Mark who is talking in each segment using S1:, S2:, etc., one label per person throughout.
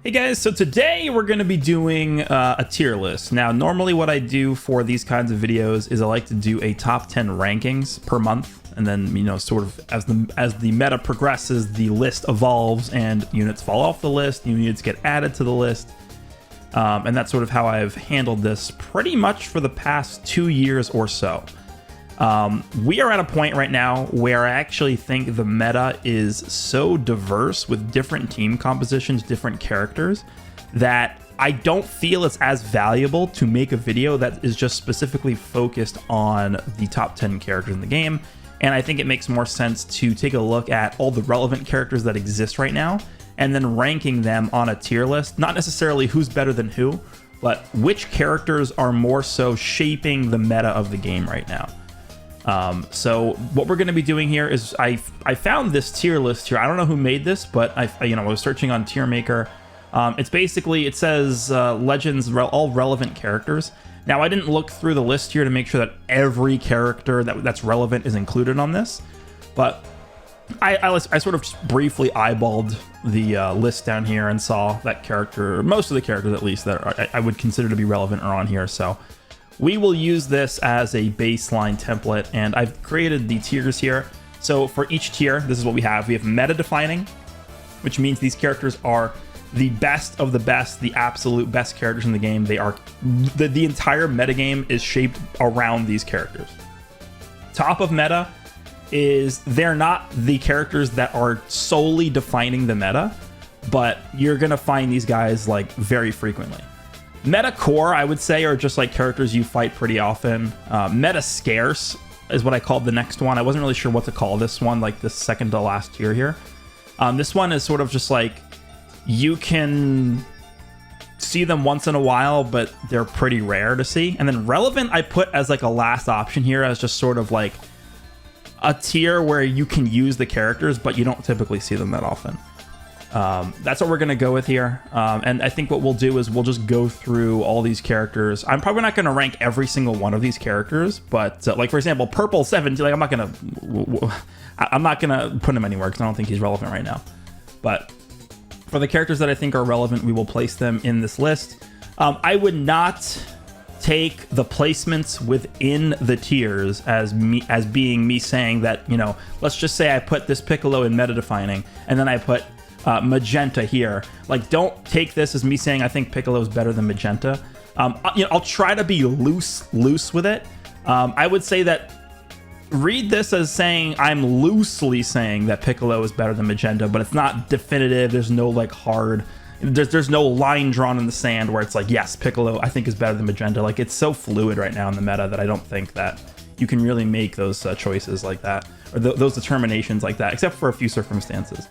S1: Hey guys, so today we're going to be doing a tier list. Now, normally what I do for these kinds of videos is I like to do a top 10 rankings per month, and then, you know, sort of as the meta progresses, the list evolves and units fall off the list, new units get added to the list. And that's sort of how I've handled this pretty much for the past 2 years or so. We are at a point right now where I actually think the meta is so diverse with different team compositions, different characters, that I don't feel it's as valuable to make a video that is just specifically focused on the top 10 characters in the game. And I think it makes more sense to take a look at all the relevant characters that exist right now and then ranking them on a tier list, not necessarily who's better than who, but which characters are more so shaping the meta of the game right now. So what we're going to be doing here is I found this tier list here. I don't know who made this, but I was searching on Tier Maker. It's basically, it says Legends, all relevant characters. Now, I didn't look through the list here to make sure that every character that's relevant is included on this, but I sort of just briefly eyeballed the list down here and saw that character, most of the characters at least, that I would consider to be relevant are on here. So we will use this as a baseline template, and I've created the tiers here. So for each tier, this is what we have. We have meta defining, which means these characters are the best of the best, the absolute best characters in the game. They are the entire metagame is shaped around these characters. Top of meta is they're not the characters that are solely defining the meta, but you're gonna find these guys like very frequently. Meta core, I would say, are just like characters you fight pretty often. Meta scarce is what I called the next one. I wasn't really sure what to call this one, like the second to last tier here. This one is sort of just like you can see them once in a while, but they're pretty rare to see. And then relevant, I put as like a last option here as just sort of like a tier where you can use the characters, but you don't typically see them that often. That's what we're going to go with here. And I think what we'll do is we'll just go through all these characters. I'm probably not going to rank every single one of these characters, but like, for example, Purple 17, like I'm not going to put him anywhere because I don't think he's relevant right now. But for the characters that I think are relevant, we will place them in this list. I would not take the placements within the tiers as being me saying that, you know, let's just say I put this Piccolo in meta defining and then I put Magenta here. Like, don't take this as me saying I think Piccolo is better than Magenta. I'll try to be loose with it. I would say that read this as saying I'm loosely saying that Piccolo is better than Magenta, but it's not definitive. There's no like hard, there's no line drawn in the sand where it's like, yes, Piccolo I think is better than Magenta. Like, it's so fluid right now in the meta that I don't think that you can really make those choices like that, or those determinations like that, except for a few circumstances.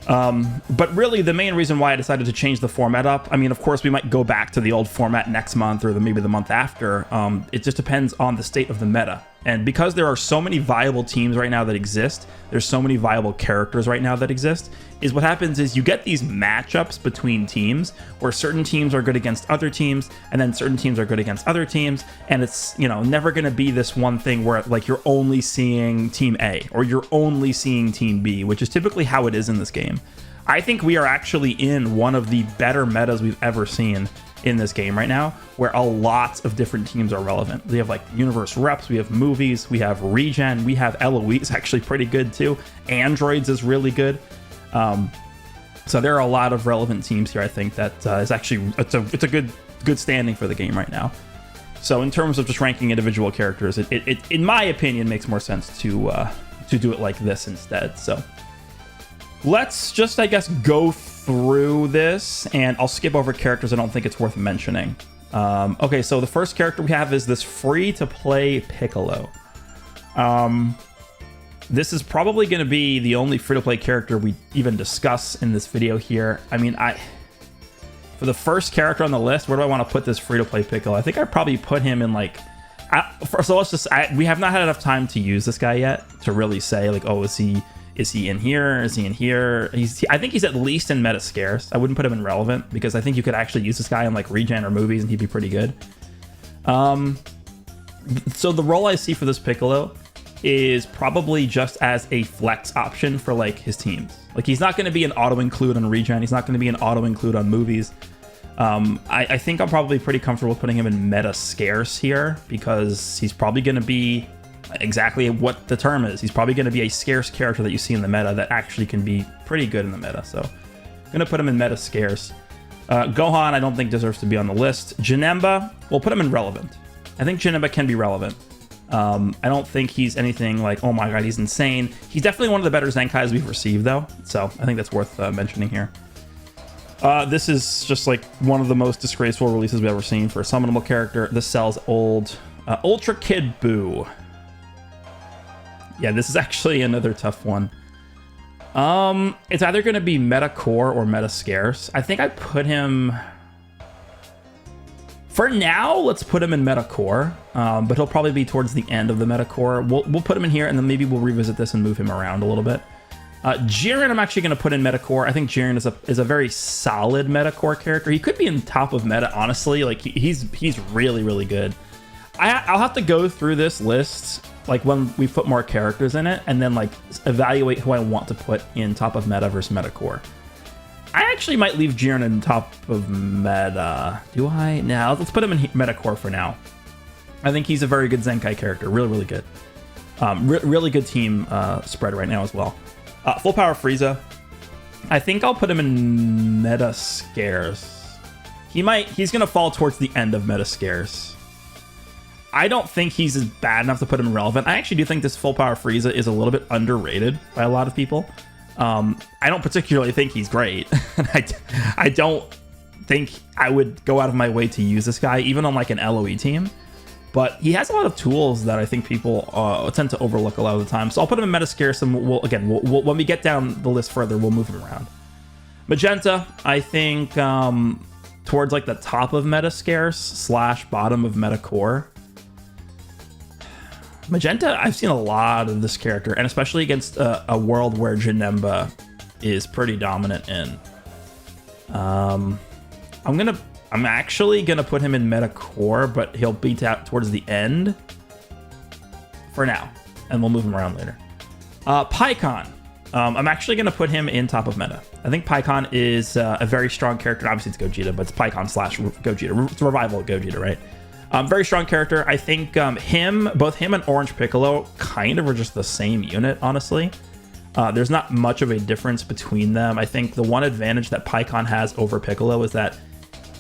S1: But really the main reason why I decided to change the format up, I mean, of course we might go back to the old format next month or maybe the month after. It just depends on the state of the meta. And because there are so many viable teams right now that exist, there's so many viable characters right now that exist, is what happens is you get these matchups between teams where certain teams are good against other teams and then certain teams are good against other teams. And it's, you know, never going to be this one thing where like you're only seeing team A or you're only seeing team B, which is typically how it is in this game. I think we are actually in one of the better metas we've ever seen in this game right now, where a lot of different teams are relevant. We have like universe reps, we have movies, we have regen, we have Eloise actually pretty good too. Androids is really good. So there are a lot of relevant teams here. I think that is actually it's a good standing for the game right now. So in terms of just ranking individual characters, it in my opinion makes more sense to do it like this instead. So let's just, I guess, go through this, and I'll skip over characters I don't think it's worth mentioning. Okay, so the first character we have is this free-to-play Piccolo. This is probably going to be the only free-to-play character we even discuss in this video here. I mean, for the first character on the list, where do I want to put this free-to-play Piccolo? I think I'd probably put him in like... so let's just... we have not had enough time to use this guy yet to really say, like, oh, is he in here? Is he in here? I think he's at least in meta scarce. I wouldn't put him in relevant because I think you could actually use this guy in like regen or movies and he'd be pretty good. So the role I see for this Piccolo is probably just as a flex option for like his teams. Like he's not going to be an auto include on regen. He's not going to be an auto include on movies. I think I'm probably pretty comfortable putting him in meta scarce here because he's probably going to be exactly what the term is. He's probably going to be a scarce character that you see in the meta that actually can be pretty good in the meta. So I'm going to put him in meta scarce. Gohan, I don't think deserves to be on the list. Janemba, we'll put him in relevant. I think Janemba can be relevant. I don't think he's anything like, oh my god, he's insane. He's definitely one of the better Zenkais we've received, though. So I think that's worth mentioning here. This is just like one of the most disgraceful releases we've ever seen for a summonable character. This Cell's old. Ultra Kid Buu. Yeah, this is actually another tough one. It's either going to be meta core or meta scarce. I think I put him... For now, let's put him in meta core, but he'll probably be towards the end of the meta core. We'll put him in here, and then maybe we'll revisit this and move him around a little bit. Jiren, I'm actually going to put in meta core. I think Jiren is a very solid meta core character. He could be in top of meta, honestly. Like he's really, really good. I'll have to go through this list like when we put more characters in it, and then like evaluate who I want to put in top of meta versus meta core. I actually might leave Jiren in top of meta. Do I? Now let's put him in meta core for now. I think he's a very good Zenkai character. Really, really good. Really good team spread right now as well. Full power Frieza. I think I'll put him in meta scarce. He's gonna fall towards the end of meta scarce. I don't think he's as bad enough to put him in relevant. I actually do think this full power Frieza is a little bit underrated by a lot of people. I don't particularly think he's great. I don't think I would go out of my way to use this guy, even on like an LOE team. But he has a lot of tools that I think people tend to overlook a lot of the time. So I'll put him in meta scarce, and we'll when we get down the list further, we'll move him around. Magenta, I think towards like the top of meta scarce / bottom of meta core. Magenta, I've seen a lot of this character, and especially against a world where Janemba is pretty dominant in. I'm actually gonna put him in meta core, but he'll be towards the end for now, and we'll move him around later. Pikkon, I'm actually gonna put him in top of meta. I think Pikkon is a very strong character. Obviously, it's Gogeta, but it's Pikkon / Gogeta. It's a revival of Gogeta, right? Very strong character. I think both him and Orange Piccolo kind of are just the same unit, honestly. There's not much of a difference between them. I think the one advantage that Pikkon has over Piccolo is that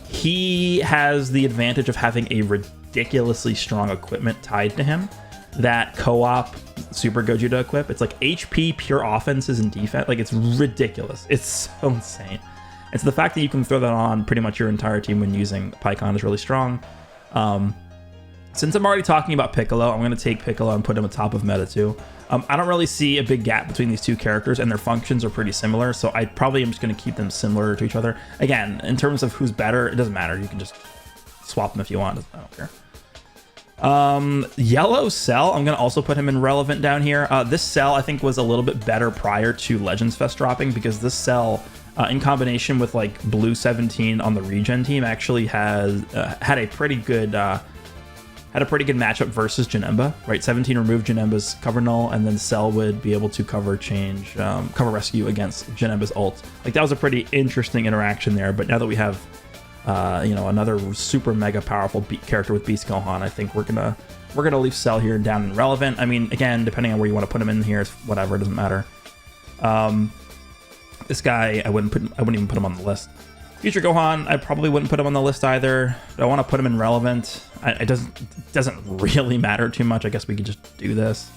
S1: he has the advantage of having a ridiculously strong equipment tied to him that co-op Super Gogeta equip. It's like HP, pure offenses, and defense. Like, it's ridiculous. It's so insane. It's the fact that you can throw that on pretty much your entire team when using Pikkon is really strong. Since I'm already talking about Piccolo, I'm going to take Piccolo and put him at top of meta too. I don't really see a big gap between these two characters, and their functions are pretty similar, so I probably am just going to keep them similar to each other. Again, in terms of who's better, it doesn't matter. You can just swap them if you want. I don't care. Yellow Cell, I'm going to also put him in relevant down here. This Cell, I think, was a little bit better prior to Legends Fest dropping, because this Cell, in combination with like Blue 17 on the regen team, actually has had a pretty good matchup versus Janemba. Right, 17 removed Janemba's cover null, and then Cell would be able to cover rescue against Janemba's ult. Like, that was a pretty interesting interaction there. But now that we have another super mega powerful character with Beast Gohan, I think we're gonna leave Cell here down in relevant. I mean, again, depending on where you want to put him in here, it's whatever, it doesn't matter. This guy, I wouldn't even put him on the list. Future Gohan, I probably wouldn't put him on the list either. Do I want to put him in relevant? It doesn't really matter too much. I guess we could just do this.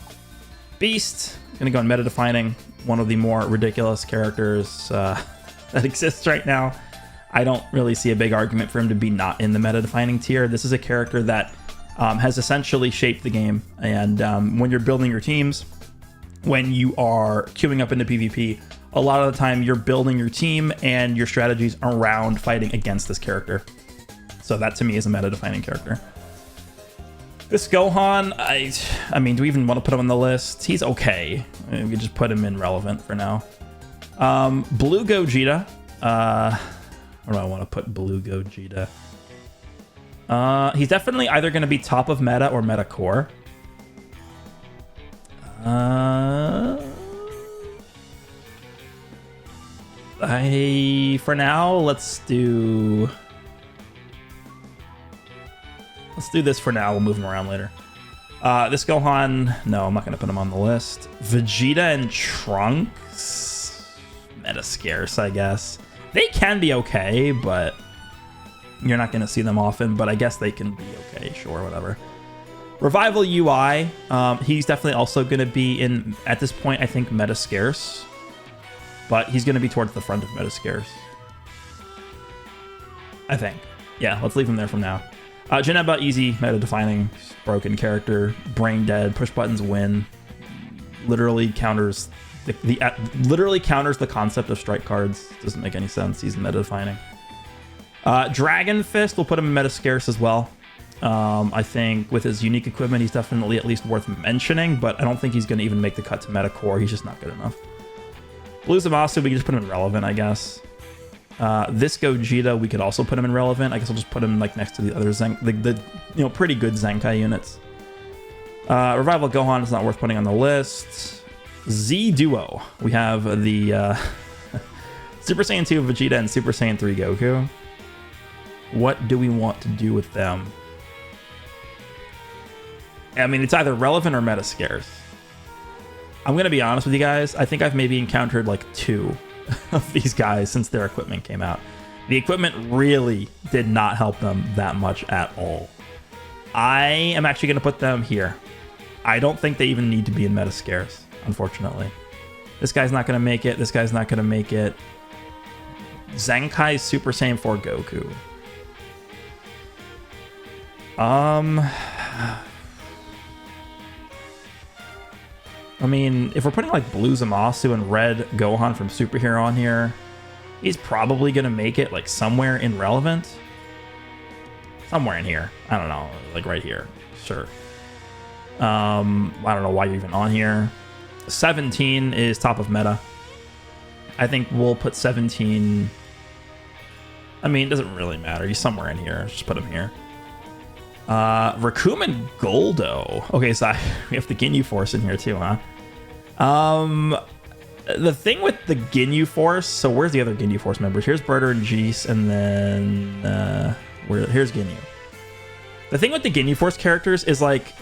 S1: Beast, gonna go in meta defining, one of the more ridiculous characters that exists right now. I don't really see a big argument for him to be not in the meta defining tier. This is a character that has essentially shaped the game, and when you're building your teams, when you are queuing up into PvP, a lot of the time you're building your team and your strategies around fighting against this character. So that to me is a meta-defining character. This Gohan, I mean, do we even want to put him on the list? He's okay. I mean, we could just put him in relevant for now. Blue Gogeta. Where do I want to put Blue Gogeta? He's definitely either going to be top of meta or meta core. For now, let's do this for now. We'll move him around later. This Gohan, no, I'm not gonna put him on the list. Vegeta and Trunks, meta scarce, I guess. They can be okay, but you're not gonna see them often. But I guess they can be okay, sure, whatever. Revival UI, he's definitely also gonna be in, at this point, I think meta scarce, but he's gonna be towards the front of meta scarce, I think. Yeah, let's leave him there from now. Janemba, easy, meta-defining, broken character, brain dead, push buttons win. Literally counters literally counters the concept of strike cards. Doesn't make any sense. He's meta-defining. Dragon Fist, we'll put him in meta scarce as well. I think with his unique equipment, he's definitely at least worth mentioning, but I don't think he's going to even make the cut to meta core. He's just not good enough. Blue Zamasu, we can just put him in relevant, I guess. This Gogeta, we could also put him in relevant. I guess I'll just put him like next to the other the pretty good Zenkai units. Revival Gohan is not worth putting on the list. Z Duo, we have the Super Saiyan 2 Vegeta and Super Saiyan 3 Goku. What do we want to do with them? I mean, it's either relevant or meta scarce. I'm gonna be honest with you guys. I think I've maybe encountered like 2 of these guys since their equipment came out. The equipment really did not help them that much at all. I am actually going to put them here. I don't think they even need to be in meta scarce, unfortunately. This guy's not going to make it. This guy's not going to make it. Zenkai Super Saiyan 4 Goku. I mean, if we're putting like Blue Zamasu and Red Gohan from Superhero on here, he's probably going to make it like somewhere in relevant. Somewhere in here. I don't know, like right here. Sure. I don't know why you're even on here. 17 is top of meta. I think we'll put 17. I mean, it doesn't really matter. He's somewhere in here. Just put him here. Rakumen Goldo. Okay, so we have the Ginyu Force in here too, huh? The thing with the Ginyu Force, so where's the other Ginyu Force members? Here's Berter and Geese, and then here's Ginyu. The thing with the Ginyu Force characters is like,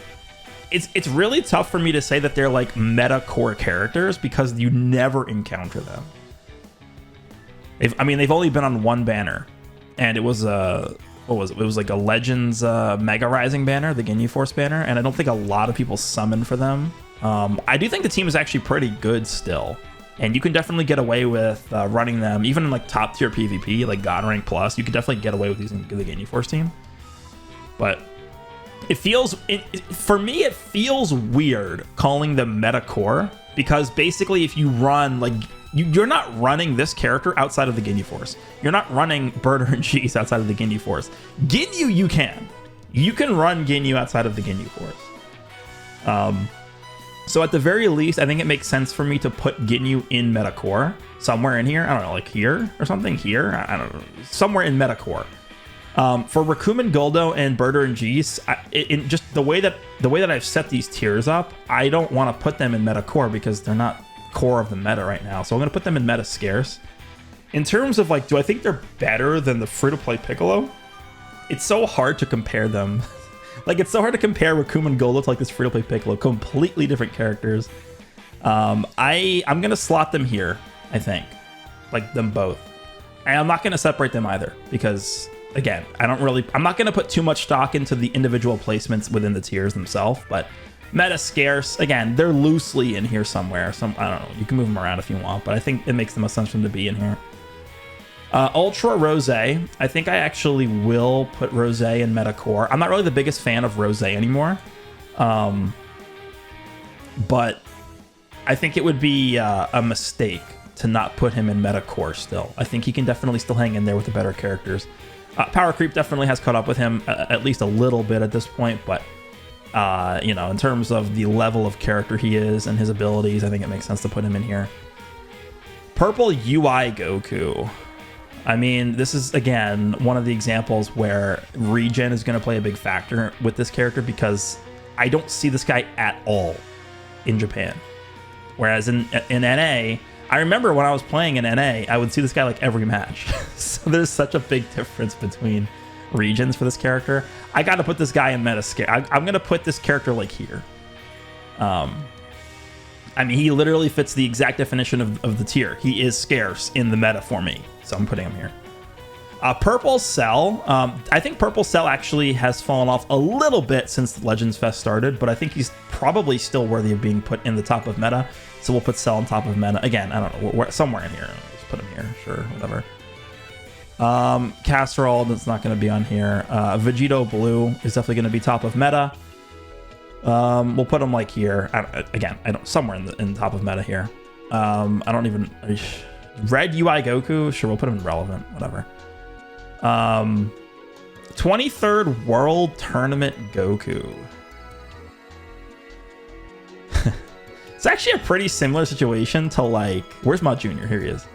S1: it's really tough for me to say that they're like meta core characters because you never encounter them. They've only been on one banner, and it was what was it? It was like a Legends Mega Rising banner, the Ginyu Force banner, and I don't think a lot of people summoned for them. I do think the team is actually pretty good still, and you can definitely get away with running them, even in like top tier PvP, like God Rank Plus. You could definitely get away with using the Ginyu Force team. But it feels, for me, it feels weird calling them meta core, because basically if you run like, you're not running this character outside of the Ginyu Force. You're not running Berter and Geese outside of the Ginyu Force. Ginyu, you can. You can run Ginyu outside of the Ginyu Force. So at the very least, I think it makes sense for me to put Ginyu in meta core. Somewhere in here. I don't know, like here or something? Here? I don't know. Somewhere in meta core. For Rakumen Goldo and Berter and Geese, in just the way that I've set these tiers up, I don't want to put them in meta core because they're not core of the meta right now, so I'm gonna put them in meta scarce. In terms of like, do I think they're better than the free-to-play Piccolo? It's so hard to compare them. Like, it's so hard to compare Rakumen Goldo to like this free-to-play Piccolo. Completely different characters. I'm gonna slot them here, I think, like them both, and I'm not gonna separate them either because, again, I'm not gonna put too much stock into the individual placements within the tiers themselves, but meta scarce, again, they're loosely in here somewhere. I don't know, you can move them around if you want, but I think it makes the most sense for them to be in here. Ultra Rose, I think I actually will put Rose in meta core. I'm not really the biggest fan of Rose anymore, but I think it would be a mistake to not put him in meta core still. I think he can definitely still hang in there with the better characters. Power creep definitely has caught up with him at least a little bit at this point, but you know, in terms of the level of character he is and his abilities, I think it makes sense to put him in here. Purple UI Goku. I mean, this is, again, one of the examples where regen is going to play a big factor with this character because I don't see this guy at all in Japan. Whereas in NA, I remember when I was playing in NA, I would see this guy like every match. So there's such a big difference between regions for this character. I got to put this guy in meta scare. I'm going to put this character like here. I mean, he literally fits the exact definition of the tier. He is scarce in the meta for me, so I'm putting him here. Purple Cell. I think Purple Cell actually has fallen off a little bit since Legends Fest started, but I think he's probably still worthy of being put in the top of meta. So we'll put Cell on top of meta. Again, I don't know, somewhere in here. Just put him here, sure, whatever. Casserole, that's not going to be on here. Vegito Blue is definitely going to be top of meta. We'll put him like here. Somewhere in the top of meta here. I don't even... Red UI Goku? Sure, we'll put him in relevant, whatever. 23rd World Tournament Goku. It's actually a pretty similar situation to like... Where's Ma Jr.? Here he is.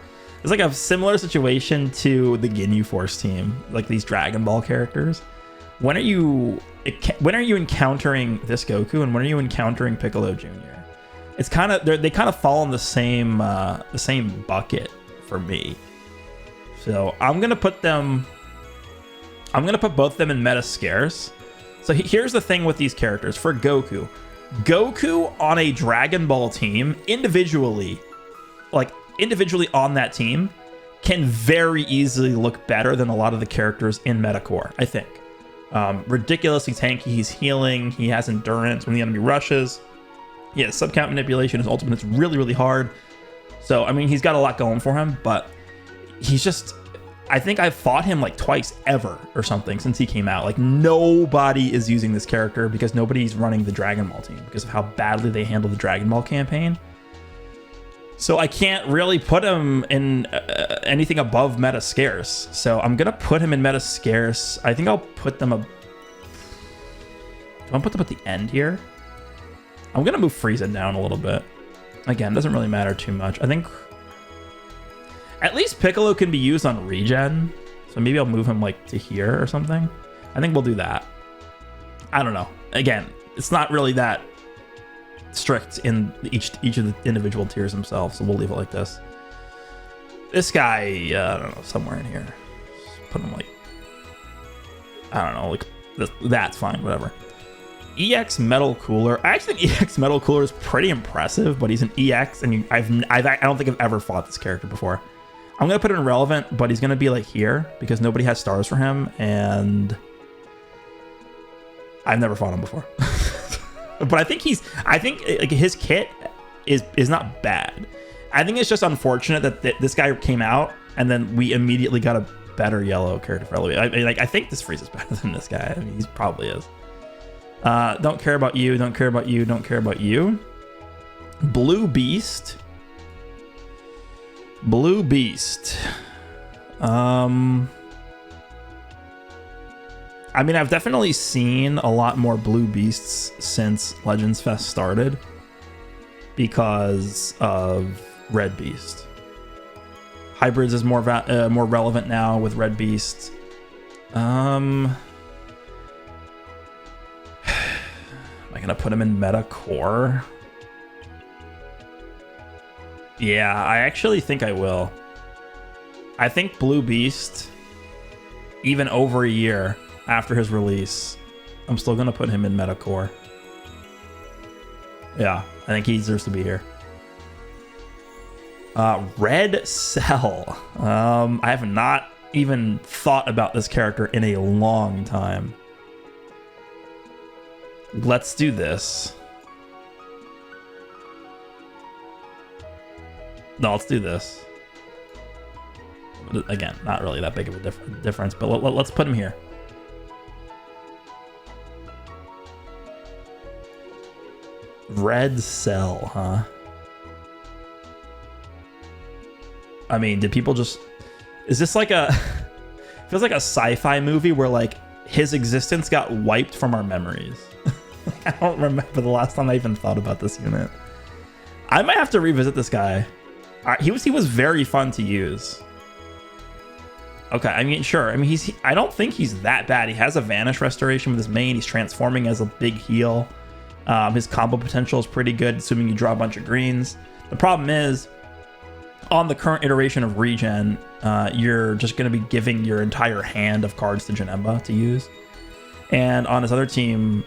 S1: It's like a similar situation to the Ginyu Force team, like these Dragon Ball characters. When are you encountering this Goku, and when are you encountering Piccolo Jr.? It's kind of they kind of fall in the same bucket for me. So I'm gonna put both of them in meta scarce. So here's the thing with these characters for Goku. Goku on a Dragon Ball team individually on that team can very easily look better than a lot of the characters in Metacore, I think. Ridiculously tanky, he's healing, he has endurance when the enemy rushes. He has sub-count manipulation, his ultimate is really, really hard. So, I mean, he's got a lot going for him, but he's just... I think I've fought him like twice ever or something since he came out. Like, nobody is using this character because nobody's running the Dragon Ball team because of how badly they handled the Dragon Ball campaign. So I can't really put him in anything above meta scarce. So I'm going to put him in meta scarce. I think I'll put them do I put them at the end here? I'm going to move Frieza down a little bit. Again, doesn't really matter too much. I think at least Piccolo can be used on regen. So maybe I'll move him like to here or something. I think we'll do that. I don't know. Again, it's not really that strict in each of the individual tiers themselves, so we'll leave it like this. This guy, I don't know, somewhere in here. Just put him like, I don't know, like this, that's fine, whatever. EX Metal Cooler. I actually think EX Metal Cooler is pretty impressive, but he's an EX, and I don't think I've ever fought this character before. I'm gonna put him in relevant, but he's gonna be like here because nobody has stars for him, and I've never fought him before. But I think like his kit is not bad. I think it's just unfortunate that this guy came out and then we immediately got a better yellow character for Elevate. I think this Frieza's better than this guy. I mean, he probably is. Don't care about you. Don't care about you. Don't care about you. Blue Beast. Blue Beast. I mean, I've definitely seen a lot more Blue Beasts since Legends Fest started because of Red Beast. Hybrids is more relevant now with Red Beast. Am I gonna put him in meta core? Yeah, I actually think I will. I think Blue Beast, even over a year after his release, I'm still gonna put him in meta core. Yeah, I think he deserves to be here. Red Cell. I have not even thought about this character in a long time. Let's do this. No, let's do this. Again, not really that big of a difference, but let's put him here. Red Cell, huh? I mean, did people just... Is this like a... feels like a sci-fi movie where like his existence got wiped from our memories. I don't remember the last time I even thought about this unit. I might have to revisit this guy. He was very fun to use. Okay, I mean, sure. I mean, I don't think he's that bad. He has a Vanish Restoration with his main. He's transforming as a big heal. His combo potential is pretty good, assuming you draw a bunch of greens. The problem is, on the current iteration of Regen, you're just going to be giving your entire hand of cards to Janemba to use. And on his other team,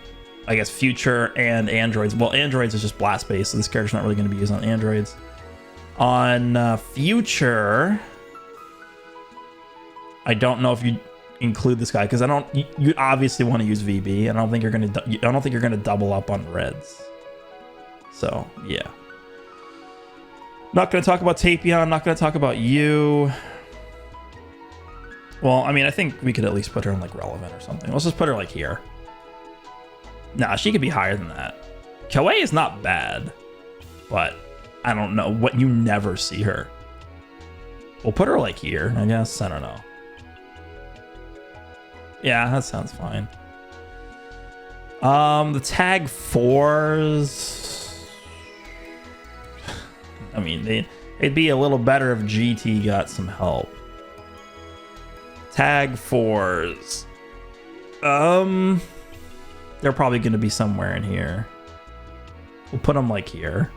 S1: I guess Future and Androids. Well, Androids is just blast based, so this character's not really going to be used on Androids. On Future, I don't know if you include this guy because you obviously want to use VB, and I don't think you're gonna double up on reds. So yeah, not gonna talk about Tapion. Not gonna talk about you. Well, I mean, I think we could at least put her in like relevant or something. Let's just put her like here. Nah, she could be higher than that. Koei is not bad, but I don't know what you never see her. We'll put her like here, I guess. I don't know. Yeah, that sounds fine. The tag 4s. I mean, it'd be a little better if GT got some help. Tag 4s. They're probably going to be somewhere in here. We'll put them like here.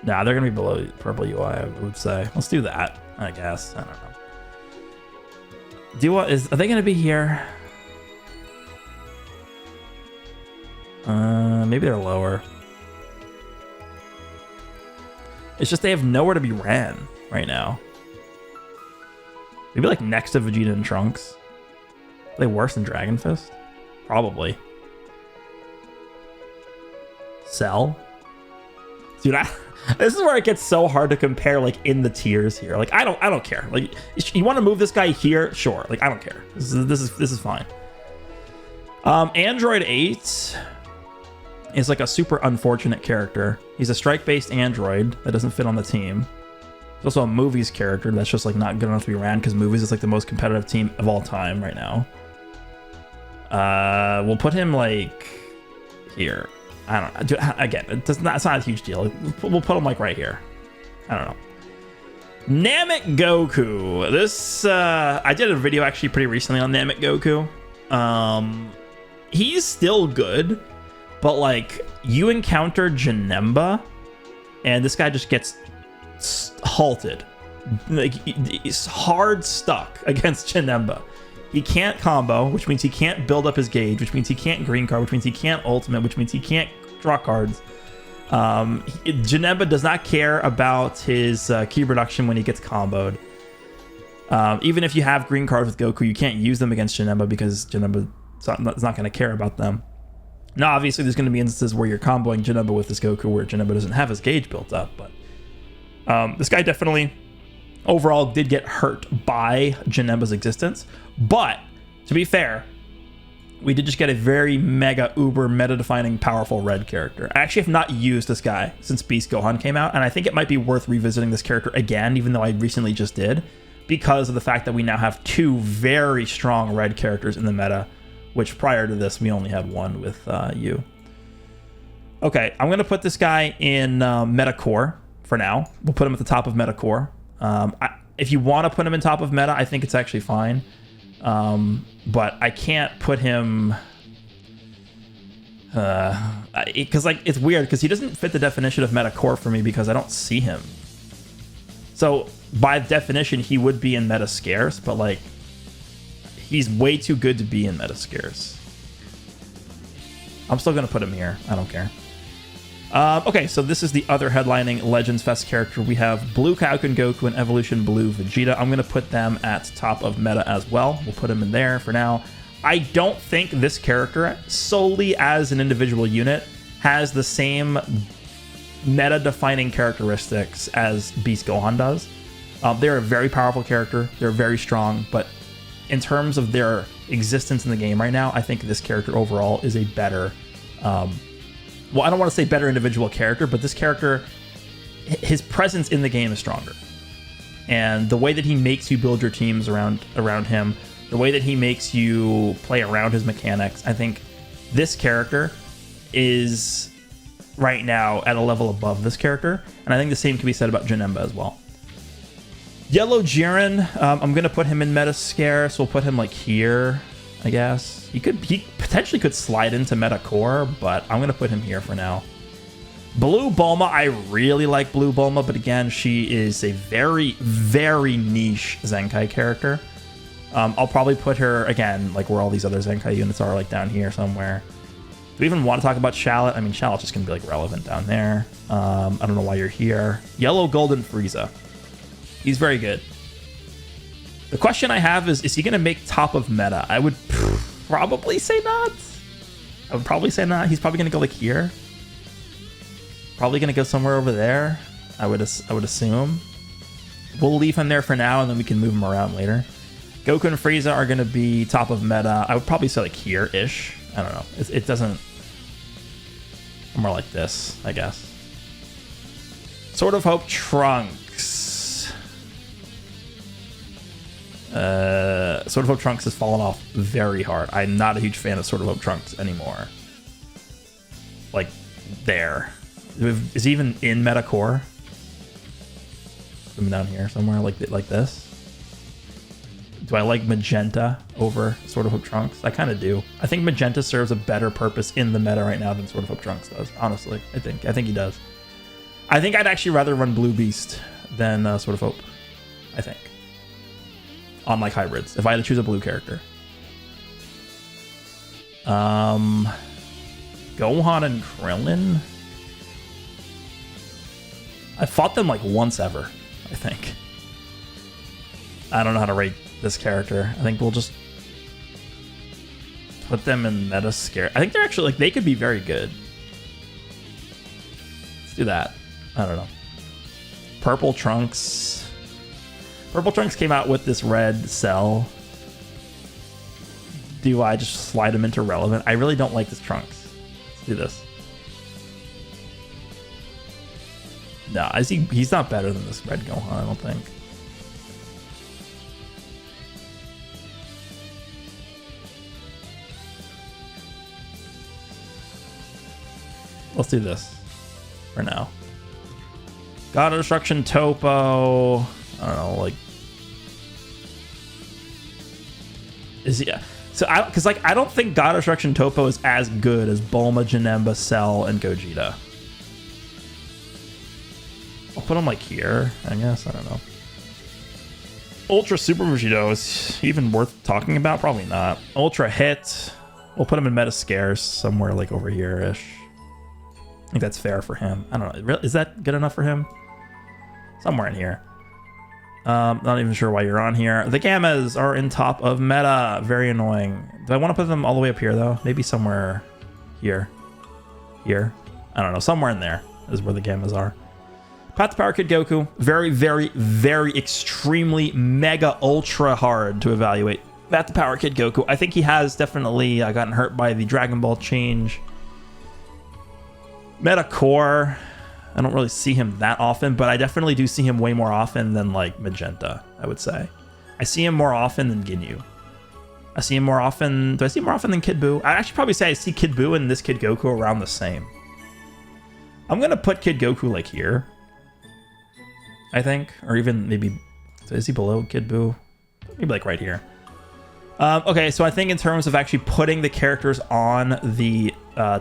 S1: Nah, they're going to be below purple UI, I would say. Let's do that, I guess. I don't know. Are they going to be here? Maybe they're lower. It's just they have nowhere to be ran right now. Maybe like next to Vegeta and Trunks. Are they worse than Dragon Fist? Probably. Cell? Dude, this is where it gets so hard to compare like in the tiers here. Like I don't care. Like you want to move this guy here, sure. Like I don't care. This is fine. Android 8 is like a super unfortunate character. He's a strike-based android that doesn't fit on the team. He's also a Movies character that's just like not good enough to be ran because Movies is like the most competitive team of all time right now. We'll put him like here. I don't know. Dude, again, it's not a huge deal. We'll put him like right here. I don't know. Namek Goku. This I did a video actually pretty recently on Namek Goku. He's still good, but like you encounter Janemba, and this guy just gets halted. Like he's hard stuck against Janemba. He can't combo, which means he can't build up his gauge, which means he can't green card, which means he can't ultimate, which means he can't draw cards. Janemba does not care about his key reduction when he gets comboed. Even if you have green cards with Goku, you can't use them against Janemba because Janemba is not going to care about them. Now, obviously, there's going to be instances where you're comboing Janemba with this Goku where Janemba doesn't have his gauge built up, but this guy definitely overall did get hurt by Janemba's existence. But to be fair, we did just get a very mega uber meta-defining powerful red character. I actually have not used this guy since Beast Gohan came out, and I think it might be worth revisiting this character again, even though I recently just did, because of the fact that we now have two very strong red characters in the meta, which prior to this we only had one with you. Okay, I'm gonna put this guy in Meta Core for now. We'll put him at the top of Meta Core. If you want to put him in top of meta, I think it's actually fine. But I can't put him because like it's weird because he doesn't fit the definition of meta core for me because I don't see him. So by definition, he would be in meta scarce, but like he's way too good to be in meta scarce. I'm still gonna put him here. I don't care. Okay, so this is the other headlining Legends Fest character. We have Blue Kaioken Goku and Evolution Blue Vegeta. I'm going to put them at top of meta as well. We'll put them in there for now. I don't think this character, solely as an individual unit, has the same meta-defining characteristics as Beast Gohan does. They're a very powerful character. They're very strong, but in terms of their existence in the game right now, I think this character overall is a better... well, I don't want to say better individual character, but this character, his presence in the game is stronger. And the way that he makes you build your teams around him, the way that he makes you play around his mechanics, I think this character is right now at a level above this character. And I think the same can be said about Janemba as well. Yellow Jiren, I'm going to put him in meta scarce. We'll put him like here. I guess. He potentially could slide into meta core, but I'm gonna put him here for now. Blue Bulma, I really like Blue Bulma, but again, she is a very, very niche Zenkai character. I'll probably put her, again, like where all these other Zenkai units are, like down here somewhere. Do we even want to talk about Shallot? I mean, Shallot's just going to be like relevant down there. I don't know why you're here. Yellow Golden Frieza. He's very good. The question I have is he going to make top of meta? I would probably say not. I would probably say not. He's probably going to go like here. Probably going to go somewhere over there. I would assume. We'll leave him there for now, and then we can move him around later. Goku and Frieza are going to be top of meta. I would probably say like here-ish. I don't know. It doesn't... More like this, I guess. Sword of Hope Trunks. Sword of Hope Trunks has fallen off very hard. I'm not a huge fan of Sword of Hope Trunks anymore. Like, there. Is he even in meta core? Down here somewhere, like this. Do I like Magenta over Sword of Hope Trunks? I kind of do. I think Magenta serves a better purpose in the meta right now than Sword of Hope Trunks does. Honestly, I think he does. I think I'd actually rather run Blue Beast than Sword of Hope. I think on like hybrids, if I had to choose a blue character. Gohan and Krillin. I fought them like once ever, I think. I don't know how to rate this character. I think we'll just put them in meta scare. I think they're actually, like, they could be very good. Let's do that. I don't know. Purple Trunks. Purple Trunks came out with this red cell. Do I just slide him into relevant? I really don't like this Trunks. Let's do this. No, he's not better than this red Gohan, I don't think. Let's do this for now. God of Destruction Topo. I don't know, like, is he? So I don't think God of Destruction Topo is as good as Bulma, Janemba, Cell, and Gogeta. I'll put him like here, I guess. I don't know. Ultra Super Vegito, is even worth talking about? Probably not. Ultra Hit. We'll put him in Meta Scarce somewhere like over here-ish. I think that's fair for him. I don't know. Is that good enough for him? Somewhere in here. Not even sure why you're on here. The Gammas are in top of meta. Very annoying. Do I want to put them all the way up here, though? Maybe somewhere here. Here. I don't know. Somewhere in there is where the Gammas are. Path to Power Kid Goku. Very, very, very extremely mega ultra hard to evaluate. Path to Power Kid Goku. I think he has definitely gotten hurt by the Dragon Ball change. Meta core, I don't really see him that often, but I definitely do see him way more often than like Magenta, I would say. I see him more often than Ginyu. I see him more often. Do I see him more often than Kid Buu? I'd actually probably say I see Kid Buu and this Kid Goku around the same. I'm going to put Kid Goku like here, I think, or even maybe, is he below Kid Buu? Maybe like right here. Okay, so I think in terms of actually putting the characters on the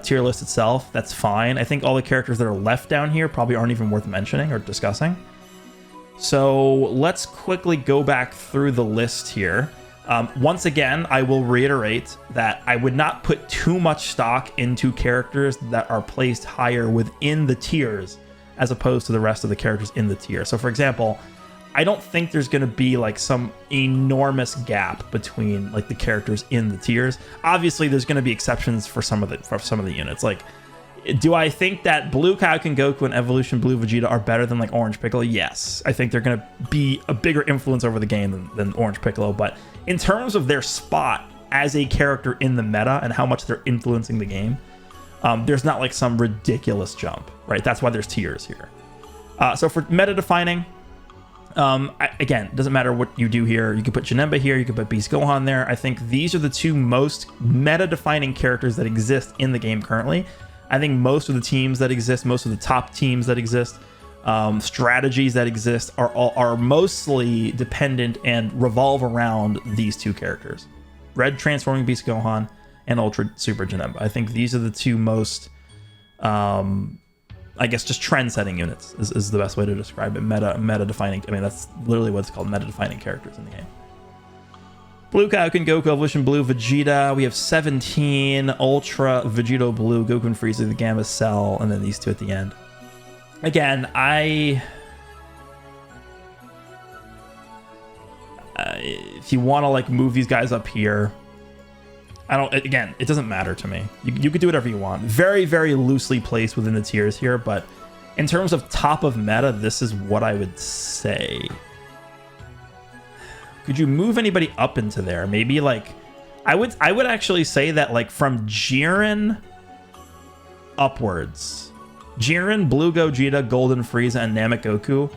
S1: tier list itself, that's fine. I think all the characters that are left down here probably aren't even worth mentioning or discussing. So let's quickly go back through the list here. Once again, I will reiterate that I would not put too much stock into characters that are placed higher within the tiers as opposed to the rest of the characters in the tier. So for example, I don't think there's going to be like some enormous gap between like the characters in the tiers. Obviously, there's going to be exceptions for some of the units. Like, do I think that Blue Kaioken Goku and Evolution Blue Vegeta are better than like Orange Piccolo? Yes, I think they're going to be a bigger influence over the game than Orange Piccolo. But in terms of their spot as a character in the meta and how much they're influencing the game, there's not like some ridiculous jump, right? That's why there's tiers here. So for meta defining. Again, doesn't matter what you do here. You could put Janemba here. You could put Beast Gohan there. I think these are the two most meta-defining characters that exist in the game currently. I think most of the teams that exist, most of the top teams that exist, strategies that exist are mostly dependent and revolve around these two characters, Red Transforming Beast Gohan and Ultra Super Janemba. I think these are the two most, I guess, just trend-setting units is the best way to describe it. Meta-defining. I mean, that's literally what it's called, meta-defining characters in the game. Blue Kaioken Goku, Evolution Blue, Vegeta. We have 17 Ultra Vegito Blue, Goku and Frieza, the Gamma Cell, and then these two at the end. Again, if you want to like move these guys up here, again, it doesn't matter to me. You could do whatever you want. Very, very loosely placed within the tiers here, but in terms of top of meta, this is what I would say. Could you move anybody up into there? Maybe like, I would actually say that like from Jiren upwards, Jiren, Blue Gogeta, Golden Frieza, and Namek Goku,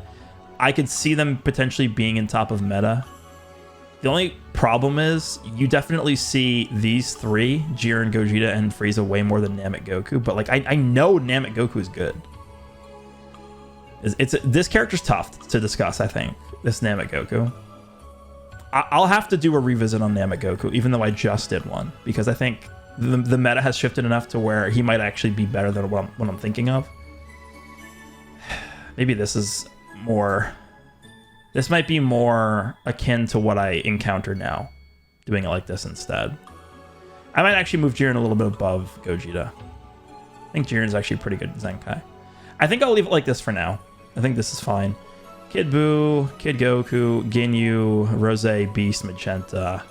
S1: I could see them potentially being in top of meta. The only problem is you definitely see these three, Jiren, Gogeta, and Frieza, way more than Namek Goku. But like, I know Namek Goku is good. This character's tough to discuss, I think, this Namek Goku. I'll have to do a revisit on Namek Goku, even though I just did one, because I think the meta has shifted enough to where he might actually be better than what I'm thinking of. Maybe this is more... This might be more akin to what I encounter now, doing it like this instead. I might actually move Jiren a little bit above Gogeta. I think Jiren's actually pretty good Zenkai. I think I'll leave it like this for now. I think this is fine. Kid Buu, Kid Goku, Ginyu, Rose, Beast, Magenta.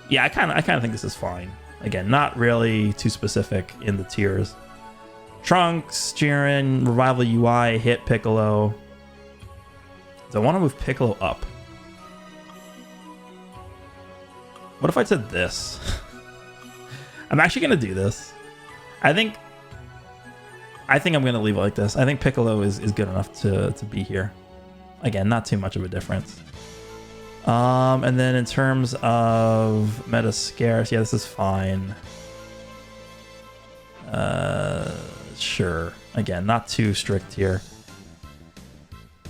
S1: Yeah, I kind of think this is fine. Again, not really too specific in the tiers. Trunks, Jiren, Revival UI, Hit Piccolo. I want to move Piccolo up. What if I said this? I'm actually going to do this. I think I'm going to leave it like this. I think Piccolo is good enough to be here. Again, not too much of a difference. And then in terms of meta scarce, yeah, this is fine. Sure. Again, not too strict here.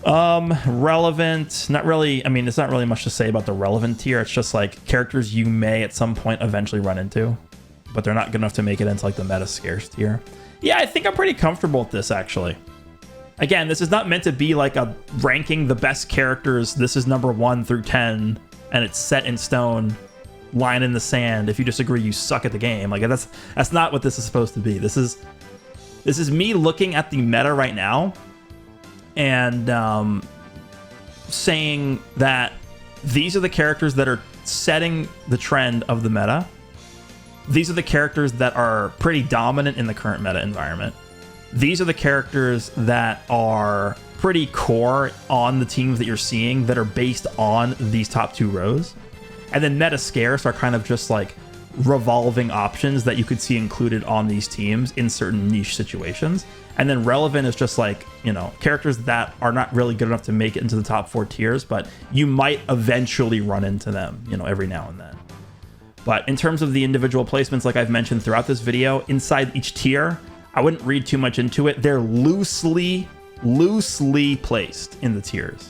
S1: Relevant, not really. I mean, it's not really much to say about the relevant tier. It's just like characters you may at some point eventually run into, but they're not good enough to make it into like the meta scarce tier. Yeah, I think I'm pretty comfortable with this actually. Again, this is not meant to be like a ranking the best characters. This is number 1 through 10, and it's set in stone, line in the sand. If you disagree, you suck at the game. Like that's not what this is supposed to be. This is me looking at the meta right now and saying that these are the characters that are setting the trend of the meta. These are the characters that are pretty dominant in the current meta environment. These are the characters that are pretty core on the teams that you're seeing that are based on these top 2 rows. And then meta scarce are kind of just like revolving options that you could see included on these teams in certain niche situations. And then relevant is just like, you know, characters that are not really good enough to make it into the top 4 tiers, but you might eventually run into them, you know, every now and then. But in terms of the individual placements, like I've mentioned throughout this video, inside each tier, I wouldn't read too much into it. They're loosely placed in the tiers.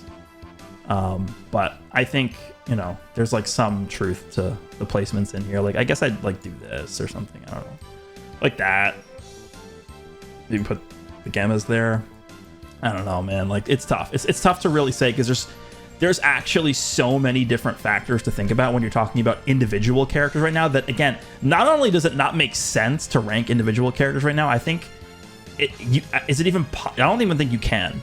S1: But I think, you know, there's like some truth to the placements in here. Like, I guess I'd like do this or something. I don't know. Like that. You can put the Gammas there. I don't know, man. Like, it's tough. It's tough to really say because there's actually so many different factors to think about when you're talking about individual characters right now that, again, not only does it not make sense to rank individual characters right now, I think I don't even think you can.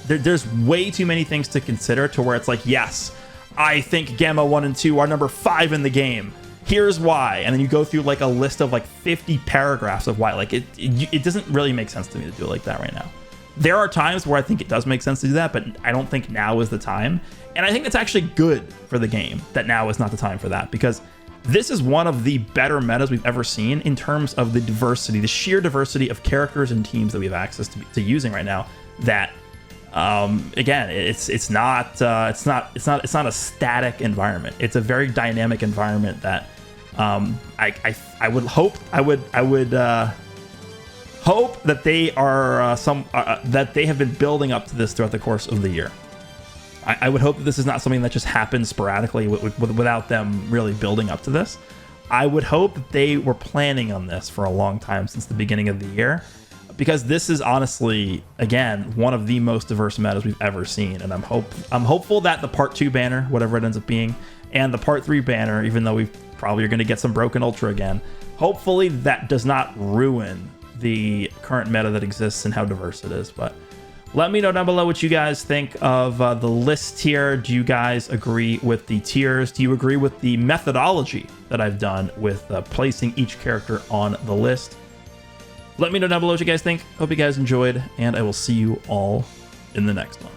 S1: There's way too many things to consider to where it's like, yes, I think Gamma 1 and 2 are number 5 in the game. Here's why. And then you go through like a list of like 50 paragraphs of why. Like it doesn't really make sense to me to do it like that right now. There are times where I think it does make sense to do that, but I don't think now is the time. And I think that's actually good for the game that now is not the time for that, because this is one of the better metas we've ever seen in terms of the diversity, the sheer diversity of characters and teams that we have access to using right now. That again, it's not a static environment. It's a very dynamic environment that I would hope that they are that they have been building up to this throughout the course of the year. I would hope that this is not something that just happens sporadically without them really building up to this. I would hope that they were planning on this for a long time, since the beginning of the year, because this is honestly, again, one of the most diverse metas we've ever seen. And I'm hopeful that the part 2 banner, whatever it ends up being, and the part 3 banner, even though we probably are going to get some Broken Ultra again, hopefully that does not ruin the current meta that exists and how diverse it is. But let me know down below what you guys think of the list here. Do you guys agree with the tiers? Do you agree with the methodology that I've done with placing each character on the list? Let me know down below what you guys think. Hope you guys enjoyed, and I will see you all in the next one.